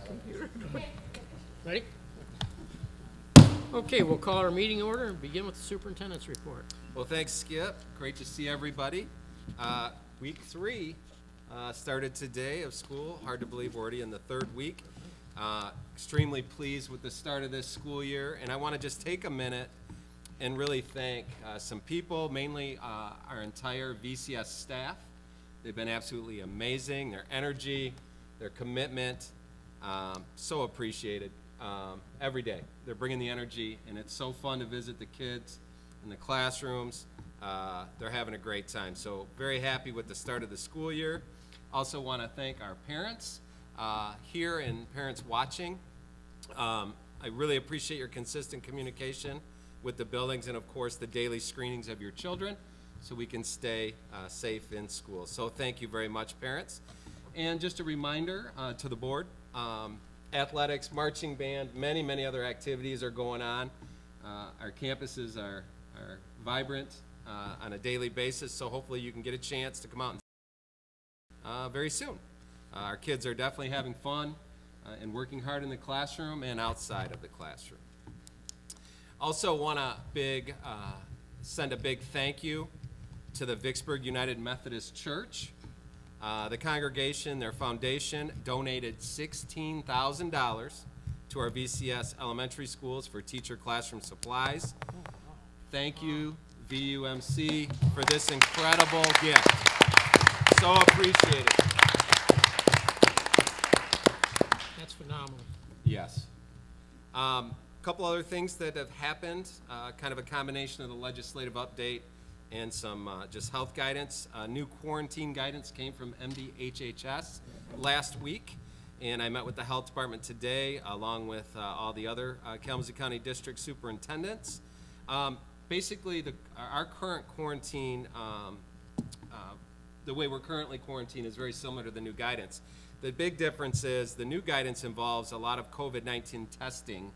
computer. Ready? Okay, we'll call our meeting order and begin with the superintendent's report. Well, thanks, Skip. Great to see everybody. Week 3 started today of school. Hard to believe we're already in the 3rd week. Extremely pleased with the start of this school year, and I want to just take a minute and really thank some people, mainly our entire VCS staff. They've been absolutely amazing. Their energy, their commitment, so appreciated every day. They're bringing the energy, and it's so fun to visit the kids in the classrooms. They're having a great time. So very happy with the start of the school year. Also want to thank our parents here and parents watching. I really appreciate your consistent communication with the buildings and, of course, the daily screenings of your children so we can stay safe in school. So thank you very much, parents. And just a reminder to the board, athletics, marching band, many other activities are going on. Our campuses are vibrant on a daily basis, so hopefully you can get a chance to come out and very soon. Our kids are definitely having fun and working hard in the classroom and outside of the classroom. Also want to send a big thank you to the Vicksburg United Methodist Church. The congregation, their foundation, donated $16,000 to our VCS elementary schools for teacher classroom supplies. Thank you, VUMC, for this incredible gift. So appreciated. That's phenomenal. Yes. A couple other things that have happened, kind of a combination of the legislative update and some just health guidance. New quarantine guidance came from MDHHS last week, and I met with the health department today along with all the other Kalamazoo County District superintendents. Basically, our current quarantine, the way we're currently quarantined is very similar to the new guidance. The big difference is the new guidance involves a lot of COVID-19 testing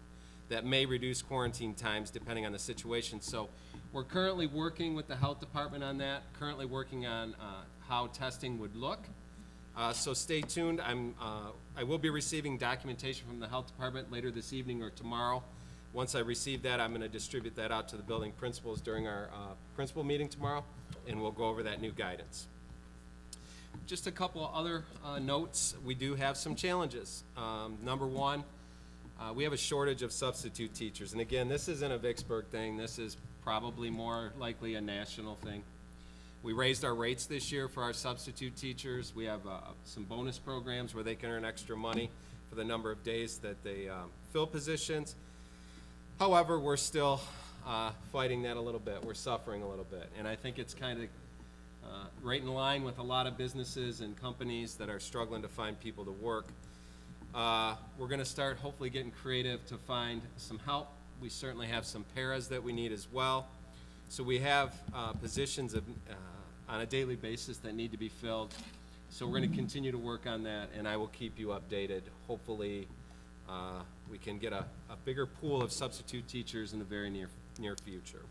that may reduce quarantine times depending on the situation. So we're currently working with the health department on that, currently working on how testing would look. So stay tuned. I will be receiving documentation from the health department later this evening or tomorrow. Once I receive that, I'm going to distribute that out to the building principals during our principal meeting tomorrow, and we'll go over that new guidance. Just a couple other notes. We do have some challenges. Number one, we have a shortage of substitute teachers. And again, this isn't a Vicksburg thing. This is probably more likely a national thing. We raised our rates this year for our substitute teachers. We have some bonus programs where they can earn extra money for the number of days that they fill positions. However, we're still fighting that a little bit. We're suffering a little bit. And I think it's kind of right in line with a lot of businesses and companies that are struggling to find people to work. We're going to start hopefully getting creative to find some help. We certainly have some paras that we need as well. So we have positions on a daily basis that need to be filled. So we're going to continue to work on that, and I will keep you updated. Hopefully we can get a bigger pool of substitute teachers in the very near future.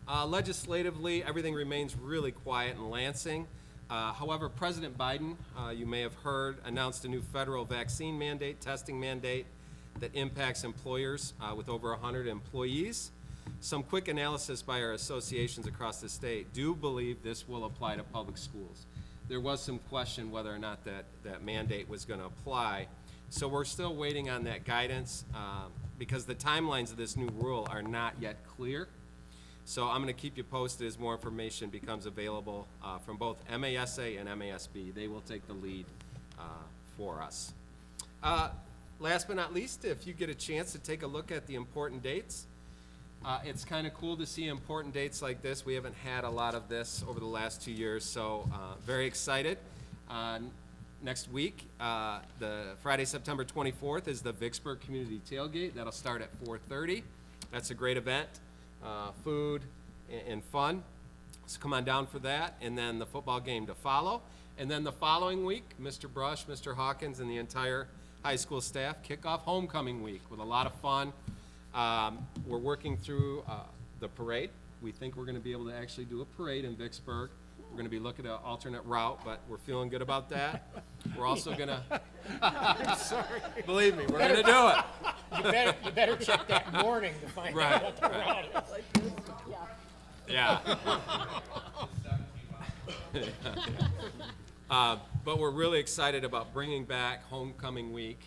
Legislatively, everything remains really quiet in Lansing. However, President Biden, you may have heard, announced a new federal vaccine mandate, testing mandate, that impacts employers with over 100 employees. Some quick analysis by our associations across the state do believe this will apply to public schools. There was some question whether or not that mandate was going to apply. So we're still waiting on that guidance because the timelines of this new rule are not yet clear. So I'm going to keep you posted as more information becomes available from both MASA and MASB. They will take the lead for us. Last but not least, if you get a chance to take a look at the important dates, it's kind of cool to see important dates like this. We haven't had a lot of this over the last 2 years, so very excited. Next week, the Friday, September 24th is the Vicksburg Community Tailgate. That'll start at 4:30. That's a great event. Food and fun. So come on down for that, and then the football game to follow. And then the following week, Mr. Brush, Mr. Hawkins, and the entire high school staff kick off homecoming week with a lot of fun. We're working through the parade. We think we're going to be able to actually do a parade in Vicksburg We're gonna be looking at an alternate route, but we're feeling good about that. We're also gonna, believe me, we're gonna do it. You better check that morning to find Right, out what the route is. Yeah. But we're really excited about bringing back homecoming week,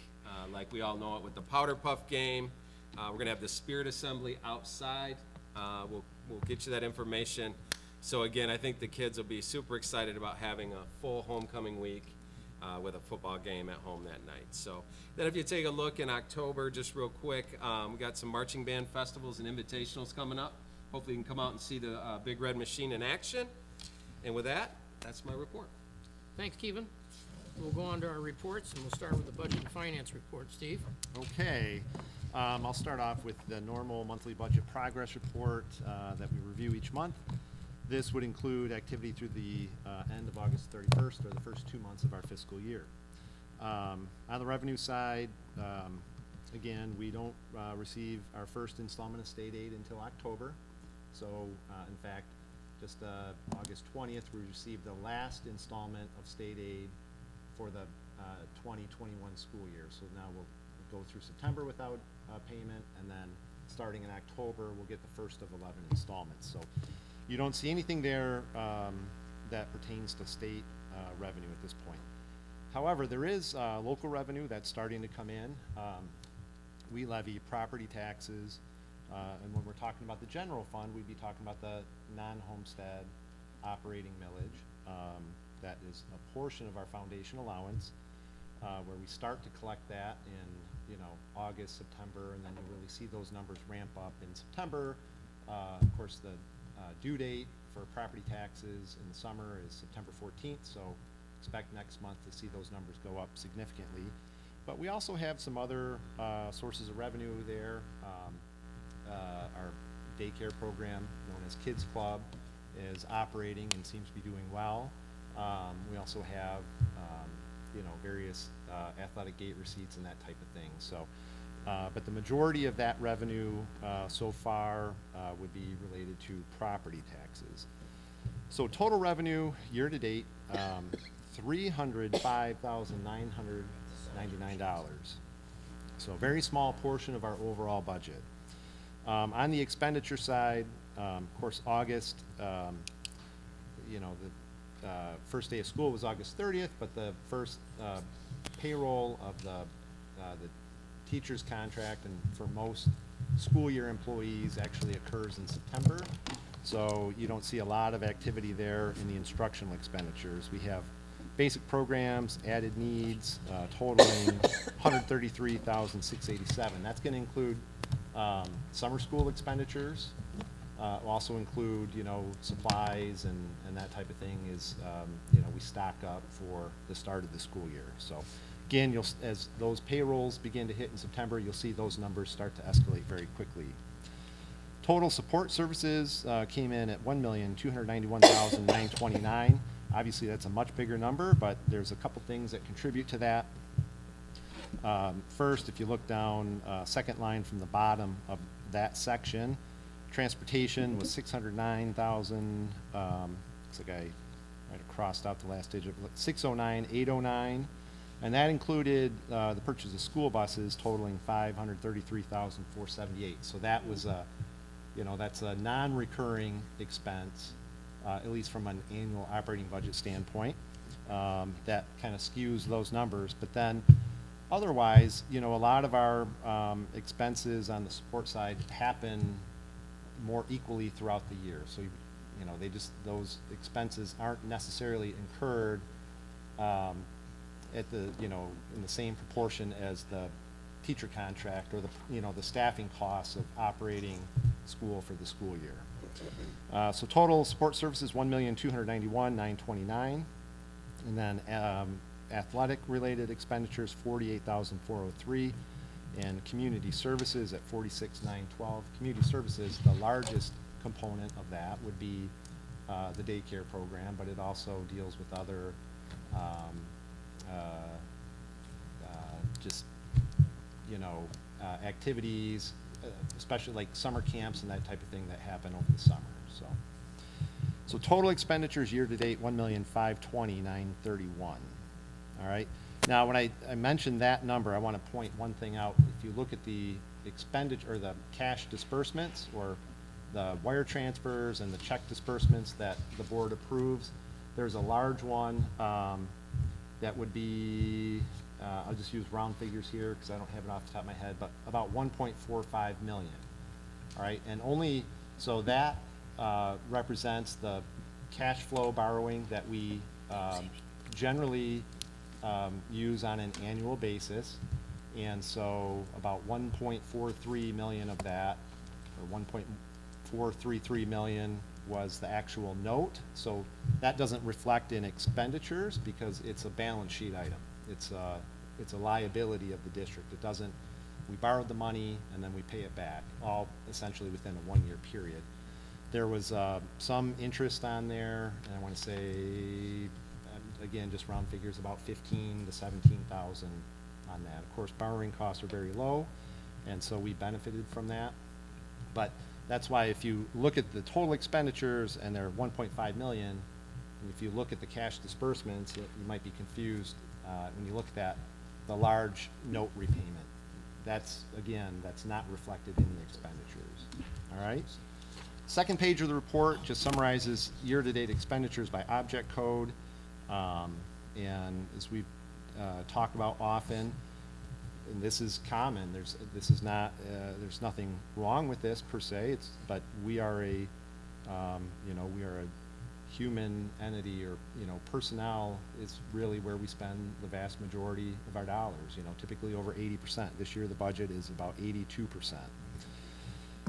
like we all know it with the Powder Puff game. We're gonna have the Spirit Assembly outside. We'll get you that information. So again, I think the kids will be super excited about having a full homecoming week with a football game at home that night. So then if you take a look in October, just real quick, we got some marching band festivals and invitationals coming up. Hopefully you can come out and see the Big Red Machine in action. And with that, that's my report. Thanks, Kevin. We'll go on to our reports, and we'll start with the budget and finance report. Steve? Okay, I'll start off with the normal monthly budget progress report that we review each month. This would include activity through the end of August 31st, or the first 2 months of our fiscal year. On the revenue side, again, we don't receive our first installment of state aid until October. So, in fact, just August 20th, we received the last installment of state aid for the 2021 school year. So now we'll go through September without payment, and then starting in October, we'll get the first of 11 installments. So you don't see anything there that pertains to state revenue at this point. However, there is local revenue that's starting to come in. We levy property taxes, and when we're talking about the general fund, we'd be talking about the non-homestead operating millage. That is a portion of our foundation allowance, where we start to collect that in August, September, and then you really see those numbers ramp up in September. Of course, the due date for property taxes in the summer is September 14th, so expect next month to see those numbers go up significantly. But we also have some other sources of revenue there. Our daycare program, known as Kids Club, is operating and seems to be doing well. We also have various athletic gate receipts and that type of thing. So, but the majority of that revenue so far would be related to property taxes. So total revenue year to date, $305,999. So a very small portion of our overall budget. On the expenditure side, of course, August, the first day of school was August 30th, but the first payroll of the teacher's contract and for most school year employees actually occurs in September. So you don't see a lot of activity there in the instructional expenditures. We have basic programs, added needs, totaling $133,687. That's going to include summer school expenditures. Also include, supplies and that type of thing is, we stock up for the start of the school year. So again, as those payrolls begin to hit in September, you'll see those numbers start to escalate very quickly. Total support services came in at $1,291,929. Obviously, that's a much bigger number, but there's a couple things that contribute to that. First, if you look down, second line from the bottom of that section, transportation was $609,000. Looks like I might have crossed out the last digit. $609,809, and that included the purchase of school buses totaling $533,478. So that was that's a non-recurring expense, at least from an annual operating budget standpoint. That kind of skews those numbers, but then otherwise, a lot of our expenses on the support side happen more equally throughout the year. So, those expenses aren't necessarily incurred at the, in the same proportion as the teacher contract or the, the staffing costs of operating school for the school year. So total support services, $1,291,929. And then athletic-related expenditures, $48,403, and community services at $46,912. Community services, the largest component of that would be the daycare program, but it also deals with other activities, especially like summer camps and that type of thing that happen over the summer. So So total expenditures year-to-date, 1,520,931. All right? Now, when I mentioned that number, I want to point one thing out. If you look at the expenditure, or the cash disbursements, or the wire transfers and the check disbursements that the board approves, there's a large one that would be, I'll just use round figures here because I don't have it off the top of my head, but about 1.45 million. All right, and only, so that represents the cash flow borrowing that we generally use on an annual basis. And so about 1.43 million of that, or 1.433 million was the actual note. So that doesn't reflect in expenditures because it's a balance sheet item. It's a liability of the district. It doesn't, we borrowed the money and then we pay it back, all essentially within a one-year period. There was some interest on there, and I want to say, again, just round figures, about 15 to 17,000 on that. Of course, borrowing costs are very low, and so we benefited from that. But that's why if you look at the total expenditures and they're 1.5 million, and if you look at the cash disbursements, you might be confused when you look at that, the large note repayment. That's, again, that's not reflected in the expenditures. All right? Second page of the report just summarizes year-to-date expenditures by object code. And as we talk about often, and this is common, there's nothing wrong with this per se, but we are a, we are a human entity, or, personnel is really where we spend the vast majority of our dollars, typically over 80%. This year the budget is about 82%.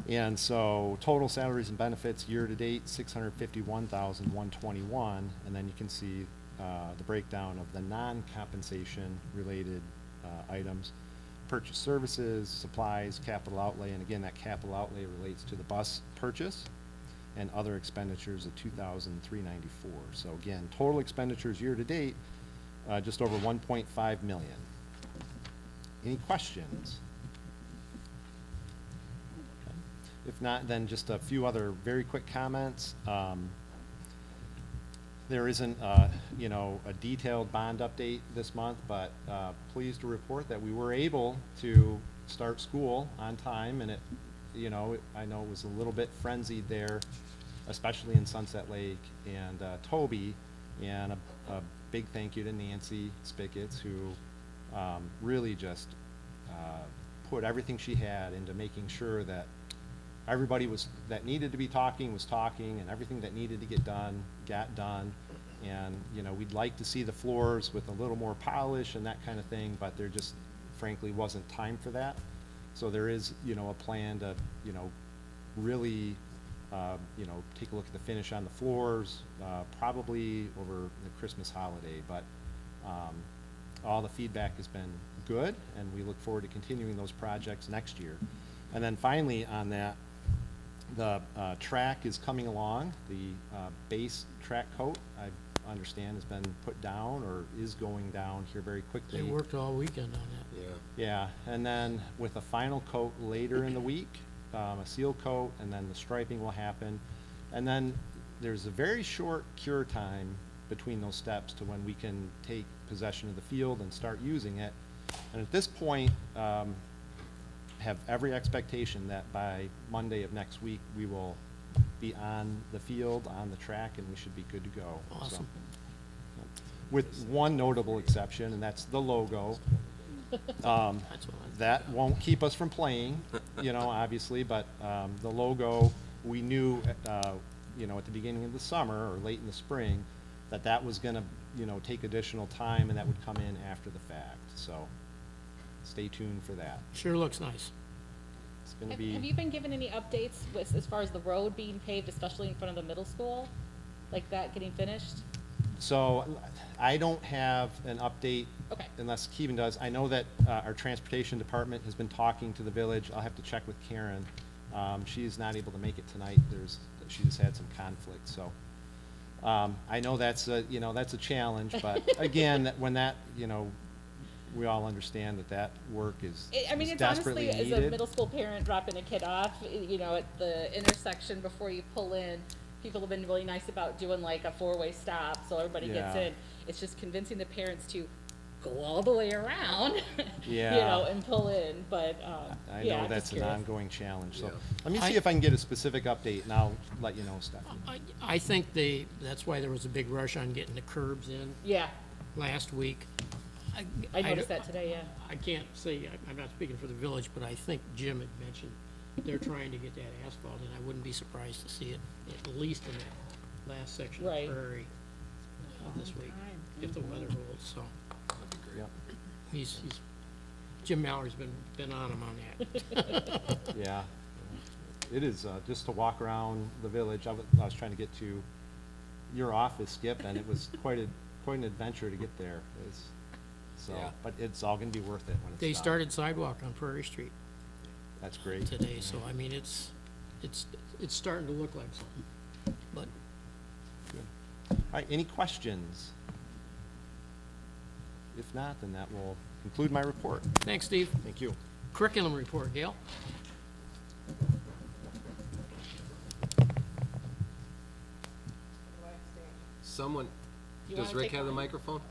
And so total salaries and benefits year-to-date, 651,121, and then you can see the breakdown of the non-compensation related items: purchase services, supplies, capital outlay, and again, that capital outlay relates to the bus purchase, and other expenditures of 2,394. So again, total expenditures year-to-date, just over 1.5 million. Any questions? Okay. If not, then just a few other very quick comments. There isn't, a detailed bond update this month, but pleased to report that we were able to start school on time, and it, I know it was a little bit frenzied there, especially in Sunset Lake and Toby, and a big thank you to Nancy Spickets, who really just put everything she had into making sure that everybody that needed to be talking was talking, and everything that needed to get done got done. And we'd like to see the floors with a little more polish and that kind of thing, but there just frankly wasn't time for that. So there is a plan to really take a look at the finish on the floors, probably over the Christmas holiday. But all the feedback has been good, and we look forward to continuing those projects next year. And then finally on that, the track is coming along. The base track coat, I understand, has been put down or is going down here very quickly. They worked all weekend on that. Yeah, and then with a final coat later in the week, a seal coat, and then the striping will happen. And then there's a very short cure time between those steps to when we can take possession of the field and start using it. And at this point, have every expectation that by Monday of next week, we will be on the field, on the track, and we should be good to go. Awesome. So, with one notable exception, and that's the logo. That's what That won't keep us from playing, obviously, but the logo, we knew, at the beginning of the summer or late in the spring, that was going to, take additional time, and that would come in after the fact. So stay tuned for that. Sure looks nice. It's going to Have be. you been given any updates as far as the road being paved, especially in front of the middle school? Like that getting finished? So I don't have an update. Okay. Unless Keevan does. I know that our transportation department has been talking to the village. I'll have to check with Karen. She is not able to make it tonight. She just had some conflict. So I know that's a challenge. But again, when that, we all understand that work is It's desperately honestly, needed. as a middle school parent dropping a kid off, at the intersection before you pull in, people have been really nice about doing like a four-way stop, so everybody gets Yeah. in. It's just convincing the parents to go all the way around, Yeah. you know, and pull in, but, I yeah, know I'm that's just an curious. ongoing challenge, so Yeah. let me I- see if I can get a specific update, and I'll let you know, Stephanie. I think that's why there was a big rush on getting the curbs in Yeah, last week. I noticed that today, yeah. I can't say, I'm not speaking for the village, but I think Jim had mentioned they're trying to get that asphalt, and I wouldn't be surprised to see it at least in that last section of Right. Prairie this week, if the weather holds, so. That'd be great. Yep, He's Jim Mallory's been on him on that. yeah. It is, just to walk around the village, I was trying to get to your office, Skip, and it was quite an adventure to get there. So, Yeah. but it's all gonna be worth it when it's They done. started sidewalk on Prairie Street That's great. today, so I mean, it's starting to look like something, but All right, any questions? If not, then that will conclude my report. thanks, Steve. Thank you. Curriculum report, Gail. Someone, You does wanna Rick take have the mine? microphone?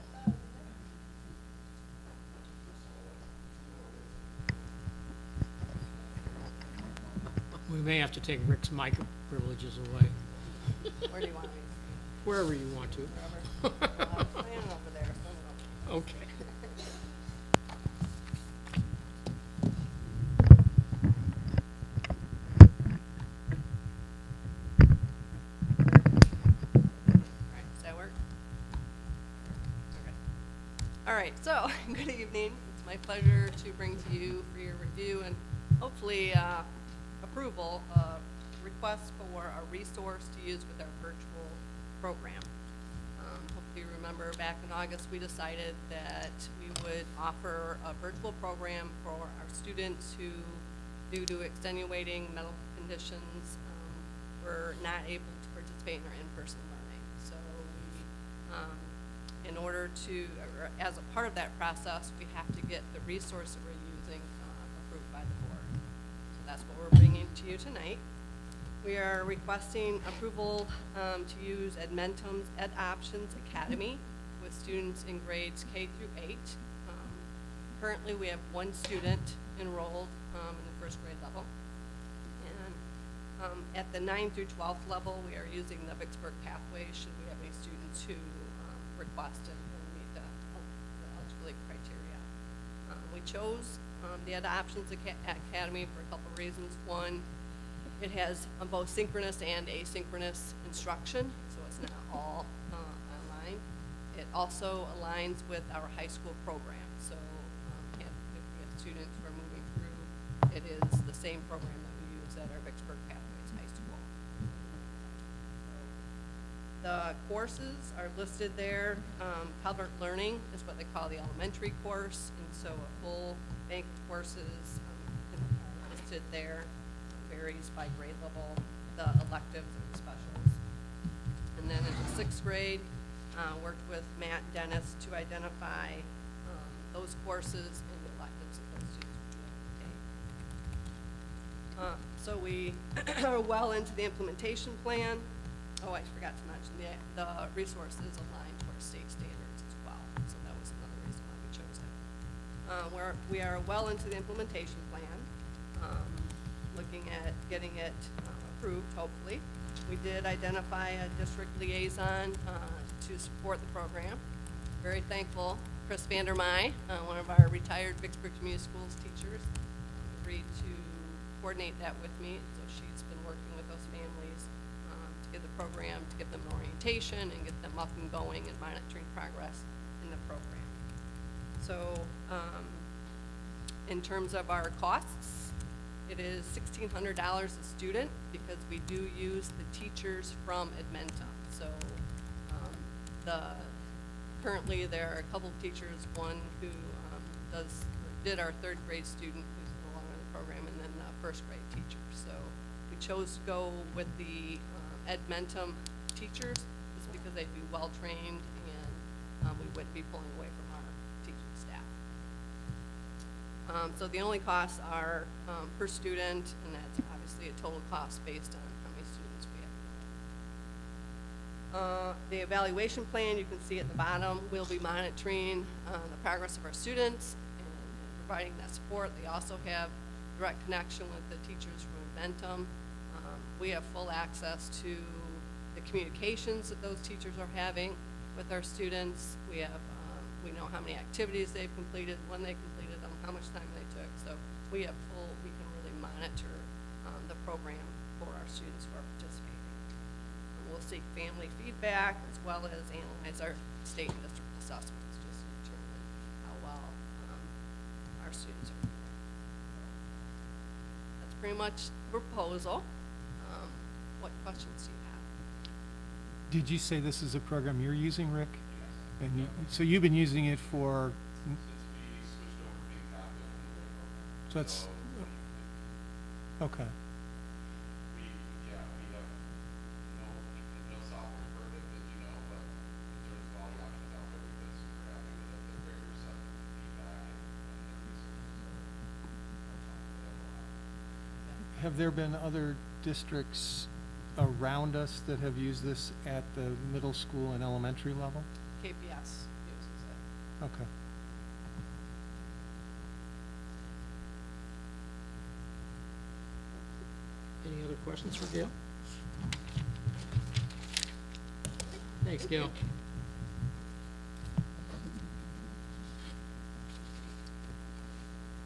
We may have to take Rick's mic privileges away, Where do you want me? wherever you want to. I'm standing over there, so Okay. Alright, does that work? Okay. Alright, so, good evening. It's my pleasure to bring to you for your review and hopefully approval a request for a resource to use with our virtual program. Hopefully you remember back in August, we decided that we would offer a virtual program for our students who, due to extenuating medical conditions, were not able to participate in our in-person learning. So we, in order to, or as a part of that process, we have to get the resource that we're using approved by the board. So that's what we're bringing to you tonight. We are requesting approval to use Edmentum's Ed Options Academy with students in grades K through 8. Currently, we have one student enrolled in the first grade level. And at the 9 through 12th level, we are using the Vicksburg pathway should we have any students who request and meet the eligibility criteria. We chose the Ed Options Academy for a couple of reasons. One, it has both synchronous and asynchronous instruction, so it's not all online. It also aligns with our high school program, so if we have students who are moving through, it is the same program that we use at our Vicksburg Pathways High School. The courses are listed there. Calvert Learning is what they call the elementary course, and so a full bank of courses are listed there. Varies by grade level, the electives and the specials. And then in the 6th grade, worked with Matt and Dennis to identify those courses and the electives that those students would be able to take. So we are well into the implementation plan. Oh, I forgot to mention, the resources aligned to our state standards as well. So that was another reason why we chose it. We are well into the implementation plan. Looking at getting it approved, hopefully. We did identify a district liaison to support the program. Very thankful, Chris Vandermeij, one of our retired Vicksburg Community Schools teachers, agreed to coordinate that with me. So she's been working with those families to get the program, to give them an orientation and get them up and going and monitoring progress in the program. So in terms of our costs, it is $1,600 a student because we do use the teachers from Edmentum. So currently there are a couple of teachers, one who did our 3rd grade student who's no longer in the program, and then a 1st grade teacher. So we chose to go with the Edmentum teachers just because they'd be well trained and we wouldn't be pulling away from our teaching staff. So the only costs are per student, and that's obviously a total cost based on how many students we have. The evaluation plan, you can see at the bottom, we'll be monitoring the progress of our students and providing that support. They also have direct connection with the teachers from Inventum. We have full access to the communications that those teachers are having with our students. We know how many activities they've completed, when they completed them, how much time they took. So we can really monitor the program for our students who are participating. We'll seek family feedback as well as analyze our state and district assessments just to determine how well our students are doing. That's pretty much the proposal. What questions do you have? Did you say this is a program you're using, Rick? And so you've been using it for, Since we switched over to being captain in the program. so that's, okay. We have no software perfect, as you know, but in terms of all the options out there, we've been super happy with it. They're very receptive to feedback and their resources are Have there been other districts around us that have used this at the middle school and elementary level? KPS uses it. Okay. Any other questions for Gail? Thanks, Gail.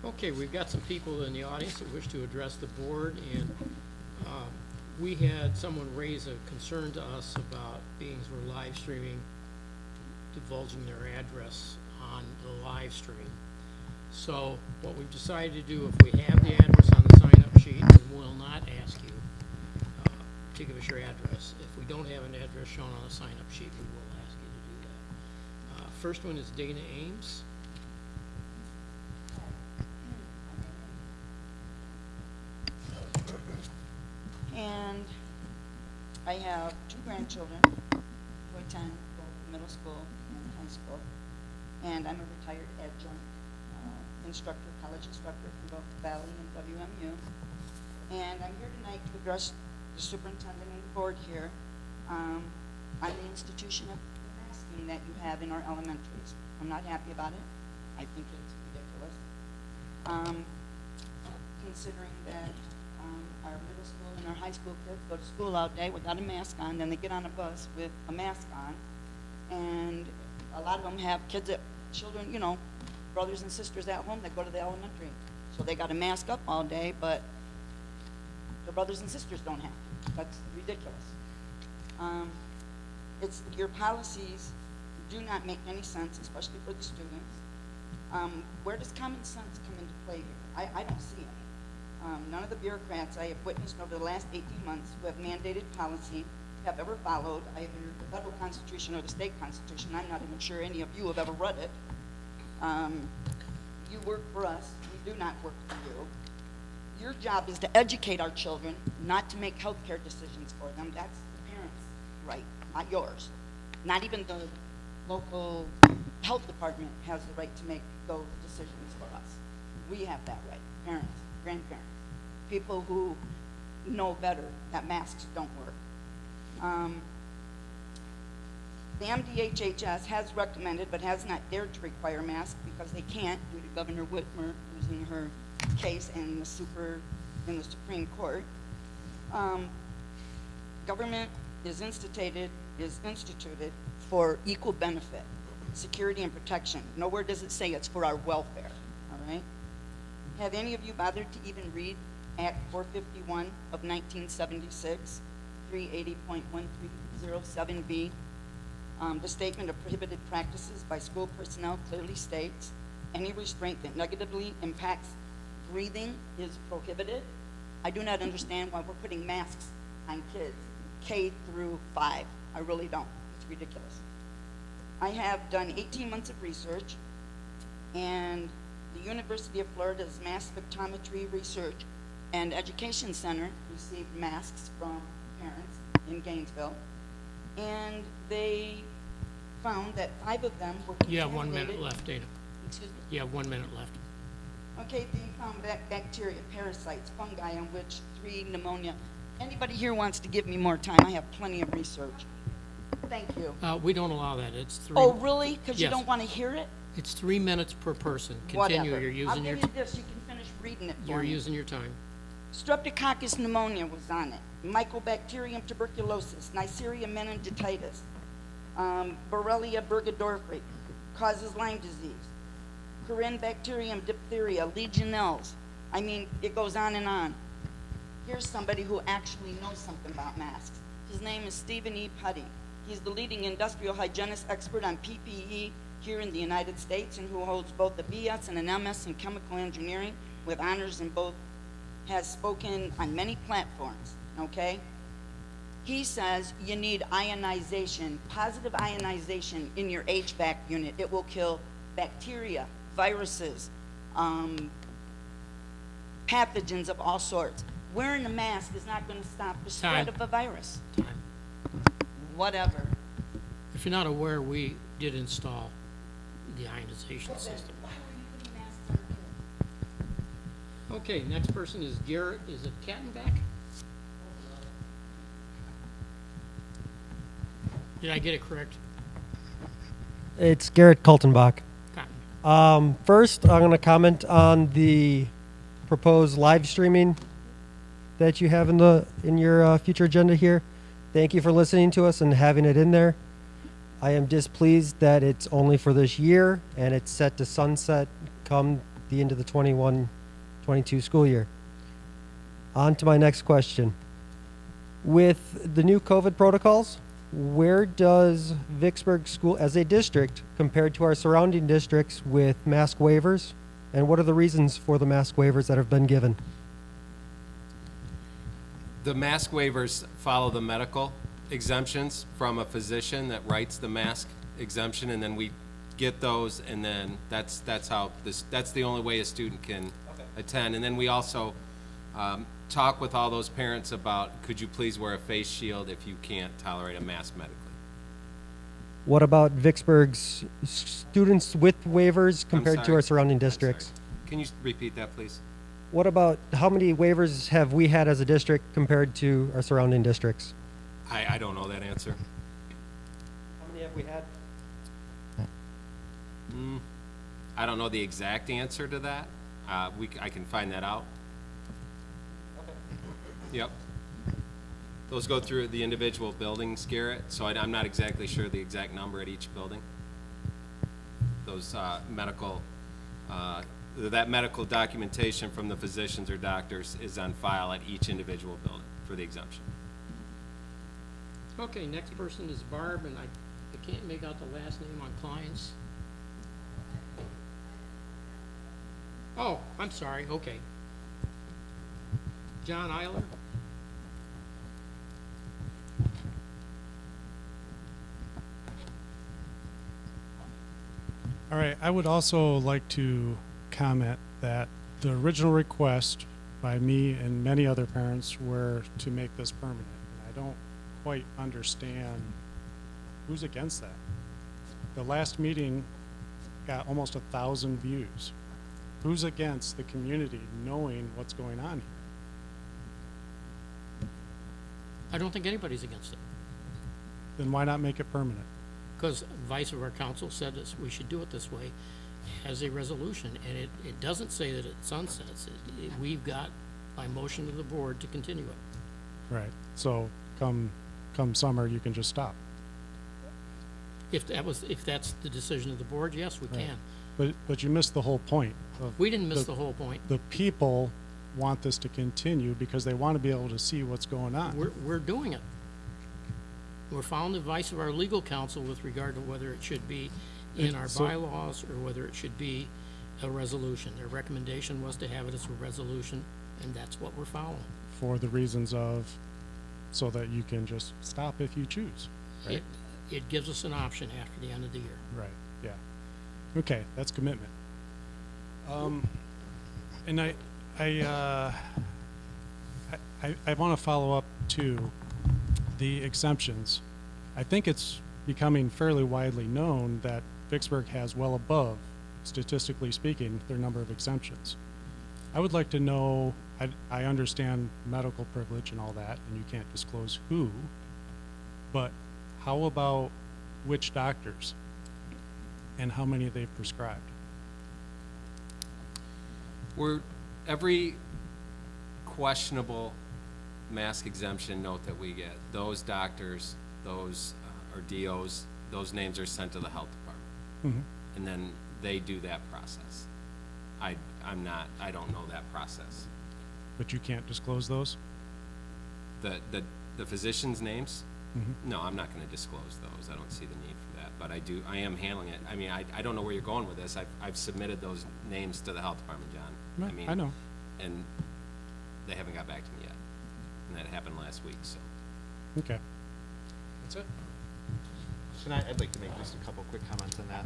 Okay, we've got some people in the audience that wish to address the board, and we had someone raise a concern to us about being as we're live streaming, divulging their address on the live stream. So what we've decided to do, if we have the address on the sign-up sheet, we will not ask you to give us your address. If we don't have an address shown on the sign-up sheet, we will ask you to do that. First one is Dana Ames. And I have two grandchildren who attend both middle school and high school. And I'm a retired adjunct instructor, college instructor from both Valley and WMU. And I'm here tonight to address the superintendent and the board here on the institution of masking that you have in our elementaries. I'm not happy about it. I think it's ridiculous. Considering that our middle school and our high school kids go to school all day without a mask on, then they get on a bus with a mask on, and a lot of them have children, you know, brothers and sisters at home that go to the elementary, so they got a mask up all day, but their brothers and sisters don't have to. That's ridiculous. Your policies do not make any sense, especially for the students. Where does common sense come into play here? I don't see it. None of the bureaucrats I have witnessed over the last 18 months who have mandated policy have ever followed either the federal constitution or the state constitution. I'm not even sure any of you have ever read it. You work for us. We do not work for you. Your job is to educate our children, not to make health care decisions for them. That's the parents' right, not yours. Not even the local health department has the right to make those decisions for us. We have that right, parents, grandparents, people who know better that masks don't work. The MDHHS has recommended but has not dared to require masks because they can't due to Governor Whitmer losing her case in the Supreme Court. Government is instituted for equal benefit, security and protection. Nowhere does it say it's for our welfare, all right? Have any of you bothered to even read Act 451 of 1976, 380.1307B? The statement of prohibited practices by school personnel clearly states any restraint that negatively impacts breathing is prohibited. I do not understand why we're putting masks on kids, K through 5. I really don't. It's ridiculous. I have done 18 months of research, and the University of Florida's Mass Spectrometry Research and Education Center received masks from parents in Gainesville, and they found that 5 of them were You have 1 minute contaminated. left, Dana. Excuse me? You have 1 minute left. Okay, they found bacteria, parasites, fungi, on which 3 pneumonia. Anybody here wants to give me more time? I have plenty of research. Thank you. We don't allow that. It's three. Oh, really? Because you Yes. don't want to hear it? It's 3 minutes per person. Continue, Whatever. you're I'll using your, give you this, you can finish reading it for you're me. using your time. Streptococcus pneumonia was on it. Mycobacterium tuberculosis, Neisseria meningitis, Borrelia burgdorferi, causes Lyme disease, Corinne bacterium diphtheria, Legionelles. I mean, it goes on and on. Here's somebody who actually knows something about masks. His name is Stephen E. Putty. He's the leading industrial hygienist expert on PPE here in the United States and who holds both a BS and an MS in chemical engineering with honors in both, has spoken on many platforms, okay? He says you need ionization, positive ionization in your HVAC unit. It will kill bacteria, viruses, pathogens of all sorts. Wearing a mask is not going to stop the spread Time. of a virus. Time. Whatever. If you're not aware, we did install the ionization system. Why were you putting masks on kids? Okay, next person is Garrett, is it Kattenbach? Did I get it correct? It's Garrett Kaltenbach. Cotton. First, I'm going to comment on the proposed live streaming that you have in your future agenda here. Thank you for listening to us and having it in there. I am displeased that it's only for this year and it's set to sunset come the end of the 21-22 school year. On to my next question. With the new COVID protocols, where does Vicksburg School as a district compared to our surrounding districts with mask waivers? And what are the reasons for the mask waivers that have been given? The mask waivers follow the medical exemptions from a physician that writes the mask exemption, and then we get those, and then that's the only way a student can attend. And then we also talk with all those parents about, could you please wear a face shield if you can't tolerate a mask medically? What about Vicksburg's students with waivers compared to sorry. our surrounding I'm sorry. districts? Can you repeat that, please? What about how many waivers have we had as a district compared to our surrounding districts? I don't know that answer. How many have we had? I don't know the exact answer to that. I can find that out. Yep. Those go through the individual buildings, Garrett, so I'm not exactly sure the exact number at each building. Those medical, that medical documentation from the physicians or doctors is on file at each individual building for the exemption. Okay, next person is Barb, and I can't make out the last name on clients. Oh, I'm sorry, okay. John Eiler? All right, I would also like to comment that the original request by me and many other parents were to make this permanent. And I don't quite understand who's against that. The last meeting got almost 1,000 views. Who's against the community knowing what's going on here? I don't think anybody's against it, Then why not make it permanent? because advice of our council said this, we should do it this way as a resolution, and it doesn't say that it sunsets. We've got, by motion of the board, to continue it. Right, so come summer, you can just stop. If that's the decision of the board, yes, we Right. can. But you missed the whole point. Of We didn't miss the whole point. The people want this to continue because they want to be able to see what's going on. We're doing it. We're following the advice of our legal counsel with regard to whether it should be in our So- bylaws or whether it should be a resolution. Their recommendation was to have it as a resolution, and that's what we're following. For the reasons of, so that you can just stop if you choose, right? It gives us an option after the end of the year. Right, yeah. Okay, that's commitment. And I want to follow up to the exemptions. I think it's becoming fairly widely known that Vicksburg has well above, statistically speaking, their number of exemptions. I would like to know, I understand medical privilege and all that, and you can't disclose who, but how about which doctors and how many they've prescribed? Every questionable mask exemption note that we get, those doctors, those, or DOs, those names are sent to the health department. And then they do that process. I don't know that process. But you can't disclose those? The physicians' names? No, I'm not gonna disclose those. I don't see the need for that, but I am handling it. I mean, I don't know where you're going with this. I've submitted those names to the health department, John. No, I know. And they haven't got back to me yet. And that happened last week, so. Okay. That's it. And I'd like to make just a couple quick comments on that.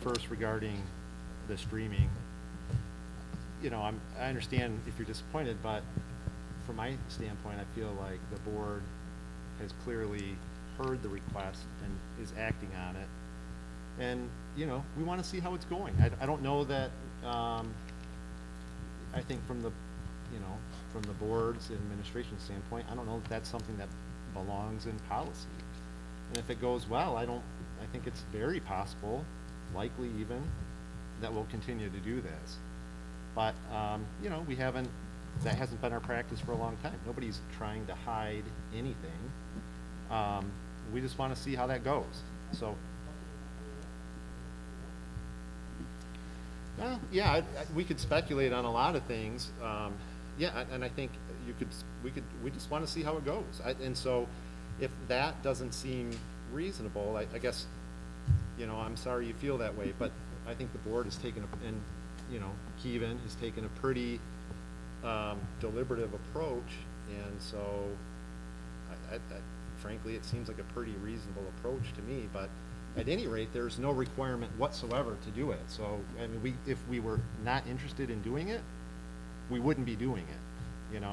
First regarding the streaming, I understand if you're disappointed, but from my standpoint, I feel like the board has clearly heard the request and is acting on it. And, we want to see how it's going. I don't know that, I think from the board's administration standpoint, I don't know that that's something that belongs in policy. And if it goes well, I think it's very possible, likely even, that we'll continue to do this. But, that hasn't been our practice for a long time. Nobody's trying to hide anything. We just want to see how that goes. So, well, yeah, we could speculate on a lot of things. And I think we just want to see how it goes. And so, if that doesn't seem reasonable, I guess, I'm sorry you feel that way, but I think the board has taken Kevin has taken a pretty deliberative approach, and so frankly, it seems like a pretty reasonable approach to me. But at any rate, there's no requirement whatsoever to do it. So, I mean, if we were not interested in doing it, we wouldn't be doing it,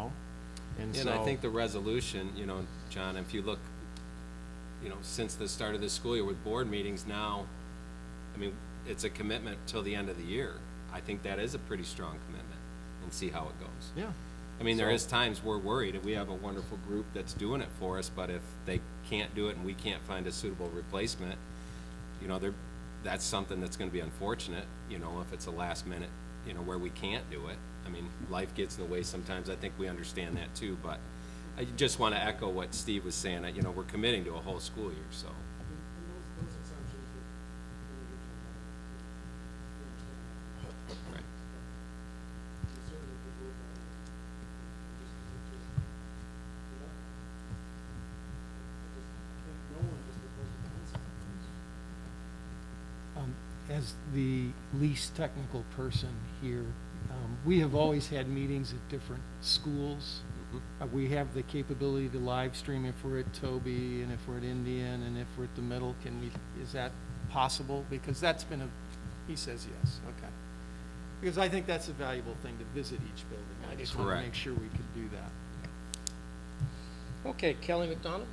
And so, I think the resolution, John, if you look, since the start of this school year with board meetings now, I mean, it's a commitment till the end of the year. I think that is a pretty strong commitment, and see how it goes. yeah. I mean, there is times we're worried, and we have a wonderful group that's doing it for us, but if they can't do it and we can't find a suitable replacement, that's something that's gonna be unfortunate, if it's a last minute, where we can't do it. I mean, life gets in the way sometimes. I think we understand that too, but I just wanna echo what Steve was saying, that, we're committing to a whole school year, so. Right. As the least technical person here, we have always had meetings at different schools. We have the capability to live stream if we're at Toby, and if we're at Indian, and if we're at the middle. Is that possible? Because that's been he says yes, okay. Because I think that's a valuable thing to visit each building. I just want to Correct. make sure we could do that. Okay, Kelly McDonald?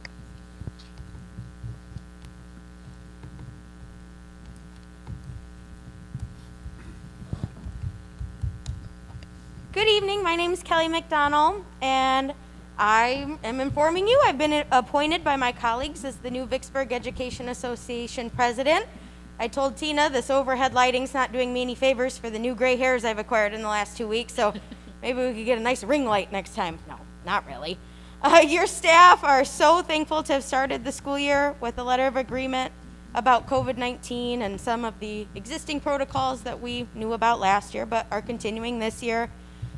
Good evening, my name is Kelly McDonald, and I am informing you I've been appointed by my colleagues as the new Vicksburg Education Association president. I told Tina this overhead lighting's not doing me any favors for the new gray hairs I've acquired in the last 2 weeks, so maybe we could get a nice ring light next time. No, not really. Your staff are so thankful to have started the school year with a letter of agreement about COVID-19 and some of the existing protocols that we knew about last year but are continuing this year.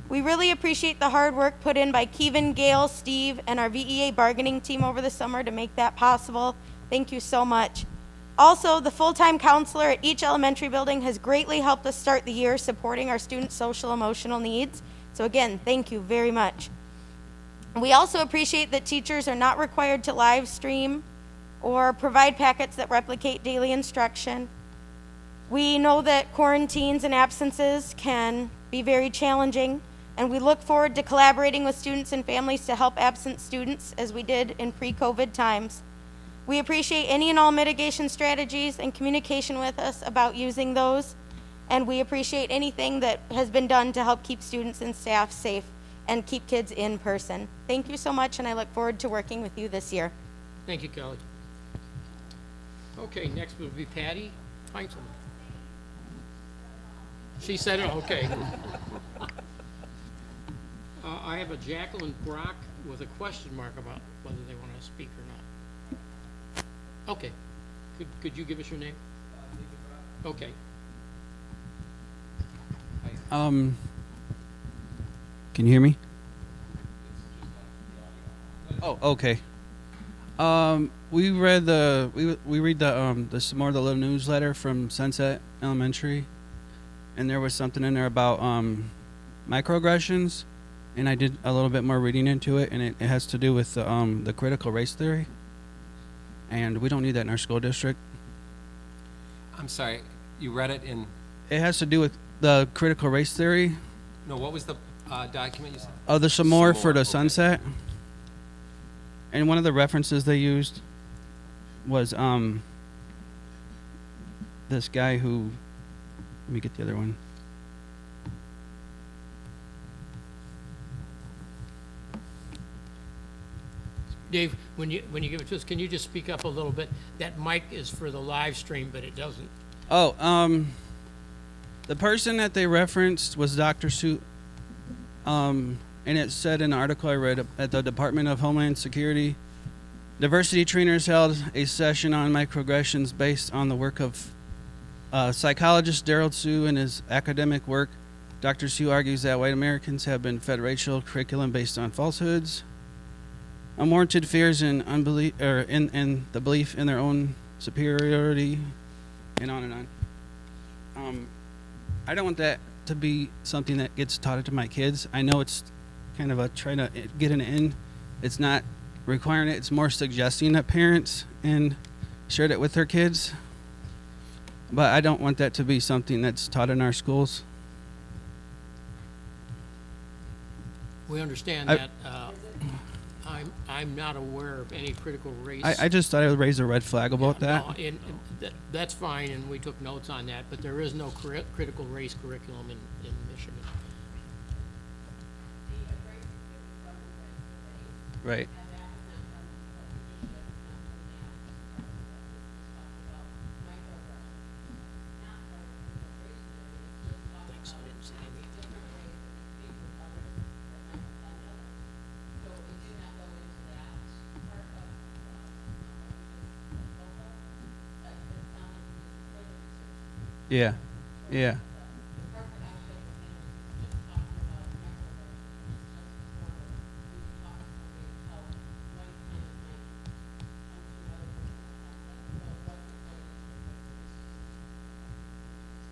We really appreciate the hard work put in by Kevin, Gail, Steve, and our VEA bargaining team over the summer to make that possible. Thank you so much. Also, the full-time counselor at each elementary building has greatly helped us start the year supporting our students' social emotional needs. So again, thank you very much. We also appreciate that teachers are not required to live stream or provide packets that replicate daily instruction. We know that quarantines and absences can be very challenging, and we look forward to collaborating with students and families to help absent students as we did in pre-COVID times. We appreciate any and all mitigation strategies and communication with us about using those, and we appreciate anything that has been done to help keep students and staff safe and keep kids in person. Thank you so much, and I look forward to working with you this year. Thank you, Kelly. Okay, next will be Patty Tyson. She said it, okay. I have a Jacqueline Brock with a question mark about whether they want to speak or not. Okay. Could you give us your name? Okay. Can you hear me? Oh, okay. We read the we read the some more of the little newsletter from Sunset Elementary, and there was something in there about microaggressions, and I did a little bit more reading into it, and it has to do with the critical race theory, and we don't need that in our school district. I'm sorry, you read it in, It has to do with the critical race theory. no, what was the document you said? Oh, there's some more Some for more, the okay. sunset. And one of the references they used was this guy who, let me get the other one. Dave, when you give it to us, can you just speak up a little bit? That mic is for the live stream, but it doesn't. Oh, the person that they referenced was Dr. Sue, and it said in an article I read at the Department of Homeland Security, diversity trainers held a session on microaggressions based on the work of psychologist Daryl Sue and his academic work. Dr. Sue argues that white Americans have been fed racial curriculum based on falsehoods, unwarranted fears, and unbelief, or in the belief in their own superiority, and on and on. I don't want that to be something that gets taught to my kids. I know it's kind of a trying to get an in. It's not requiring it. It's more suggesting that parents and share it with their kids. But I don't want that to be something that's taught in our schools. We understand I- that. I'm not aware of any critical race. I just thought I would raise a red flag about that. No, and that's fine, and we took notes on that, but there is no critical race curriculum in Michigan. Right. Thanks, I didn't see any. Yeah. Yeah.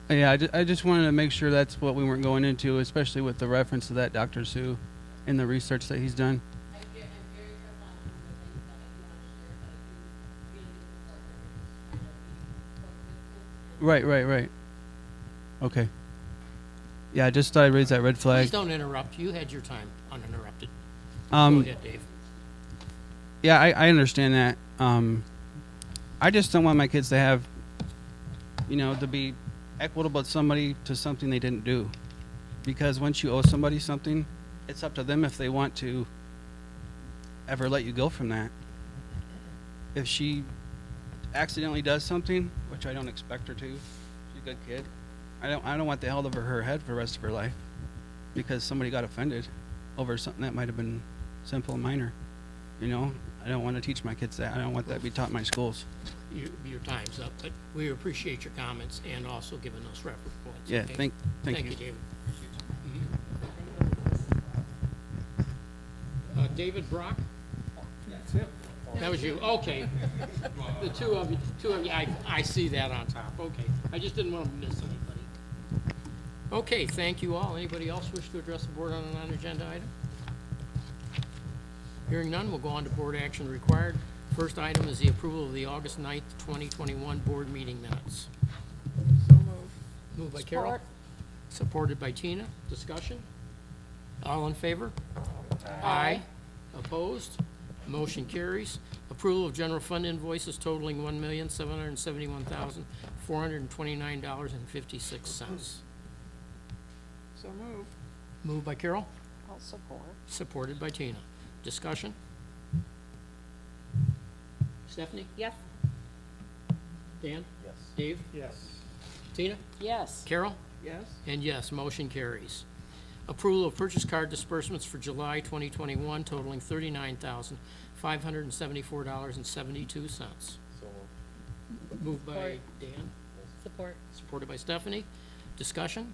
Yeah, I just wanted to make sure that's what we weren't going into, especially with the reference to that Dr. Sue and the research that he's done. Right. Okay. Yeah, I just thought I'd raise that red flag. Please don't interrupt. You had your time uninterrupted. Go ahead, Dave. Yeah, I understand that. I just don't want my kids to have, to be equitable to something they didn't do. Because once you owe somebody something, it's up to them if they want to ever let you go from that. If she accidentally does something, which I don't expect her to, she's a good kid, I don't want that held over her head for the rest of her life because somebody got offended over something that might have been simple and minor. I don't want to teach my kids that. I don't want that to be taught in my schools. Your time's up, but we appreciate your comments and also giving us reference points. Yeah, okay? thank Thank you. you, David. David Brock? That's it. That was you, okay. The two of you, I see that on top, okay. I just didn't want to miss anybody. Okay, thank you all. Anybody else wish to address the board on a non-agenda item? Hearing none, we'll go on to board action required. First item is the approval of the August 9th, 2021 board meeting minutes. Moved by Carol. Supported by Tina. Discussion? All in favor? Aye. Opposed? Motion carries. Approval of general fund invoices totaling $1,771,429.56. So moved. Moved by Carol. I'll support. Supported by Tina. Discussion? Stephanie? Yes. Dan? Yes. Dave? Yes. Tina? Yes. Carol? Yes. And yes, motion carries. Approval of purchase card disbursements for July 2021 totaling $39,574.72. So Moved by Support. Dan, Support. supported by Stephanie. Discussion?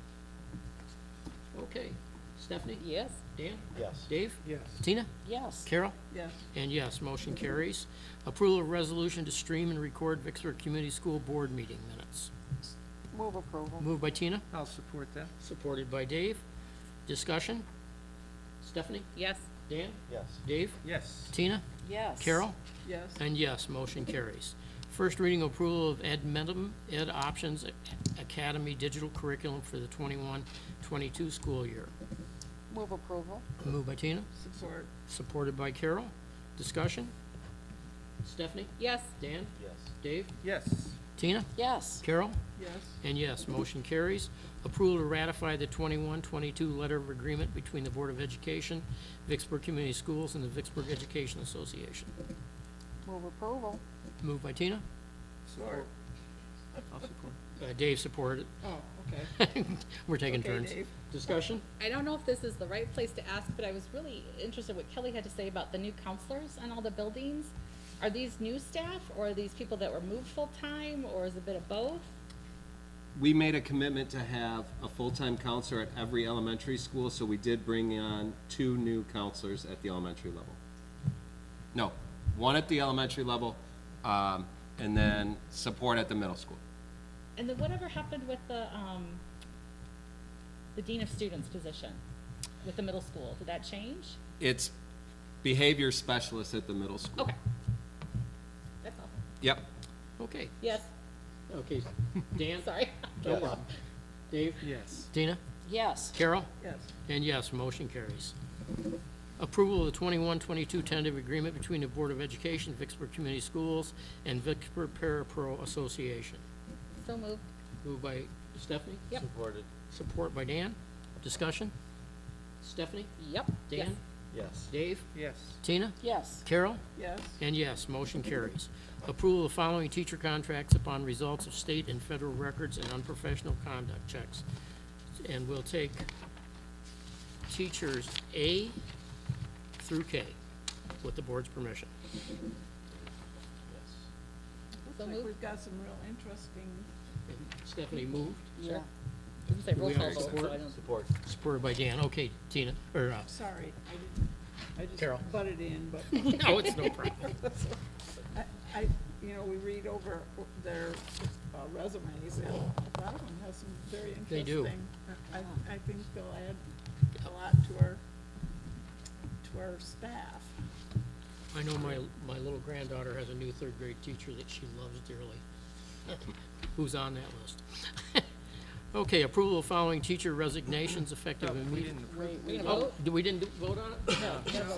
Okay. Stephanie? Yes. Dan? Yes. Dave? Yes. Tina? Yes. Carol? Yes. And yes, motion carries. Approval of resolution to stream and record Vicksburg Community School Board Meeting minutes. Move approval. Moved by Tina, I'll support that. supported by Dave. Discussion? Stephanie? Yes. Dan? Yes. Dave? Yes. Tina? Yes. Carol? Yes. And yes, motion carries. First reading approval of Ed Options Academy digital curriculum for the 21-22 school year. Move approval. Moved by Tina, Support. supported by Carol. Discussion? Stephanie? Yes. Dan? Yes. Dave? Yes. Tina? Yes. Carol? Yes. And yes, motion carries. Approval to ratify the 21-22 letter of agreement between the Board of Education, Vicksburg Community Schools, and the Vicksburg Education Association. Move approval. Moved by Tina. Support. I'll support. Dave supported Oh, okay. it. We're taking Okay, turns. Dave. Discussion? I don't know if this is the right place to ask, but I was really interested what Kelly had to say about the new counselors on all the buildings. Are these new staff, or are these people that were moved full-time, or is it a bit of both? We made a commitment to have a full-time counselor at every elementary school, so we did bring on 2 new counselors at the elementary level. No, 1 at the elementary level, and then support at the middle school. And then whatever happened with the dean of students position with the middle school? Did that change? It's behavior specialist at the middle school. Okay. That's all. Yep. Okay. Yes. Okay. Dan? Sorry. No problem. Dave? Yes. Tina? Yes. Carol? Yes. And yes, motion carries. Approval of the 21-22 tentative agreement between the Board of Education, Vicksburg Community Schools, and Vicksburg Parapro Association. So moved. Moved by Stephanie? Yep. Supported. Support by Dan. Discussion? Stephanie? Yep. Dan? Yes. Dave? Yes. Tina? Yes. Carol? Yes. And yes, motion carries. Approval of following teacher contracts upon results of state and federal records and unprofessional conduct checks. And we'll take teachers A through K with the board's permission. So Looks like moved. we've got some real interesting. And Stephanie moved, Sure. Didn't say Do roll we call have vote, so support? I don't. Support. supported by Dan. Okay, Tina, or, Sorry, I just Carol. butted in, but no, it's no problem. we read over their resumes, and a lot of them have some very They interesting. do. I think they'll add a lot to our staff. I know my little granddaughter has a new 3rd grade teacher that she loves dearly. Who's on that list? Okay, approval of following teacher resignations effective immediately. We Oh, vote? we didn't vote on it? No. I'm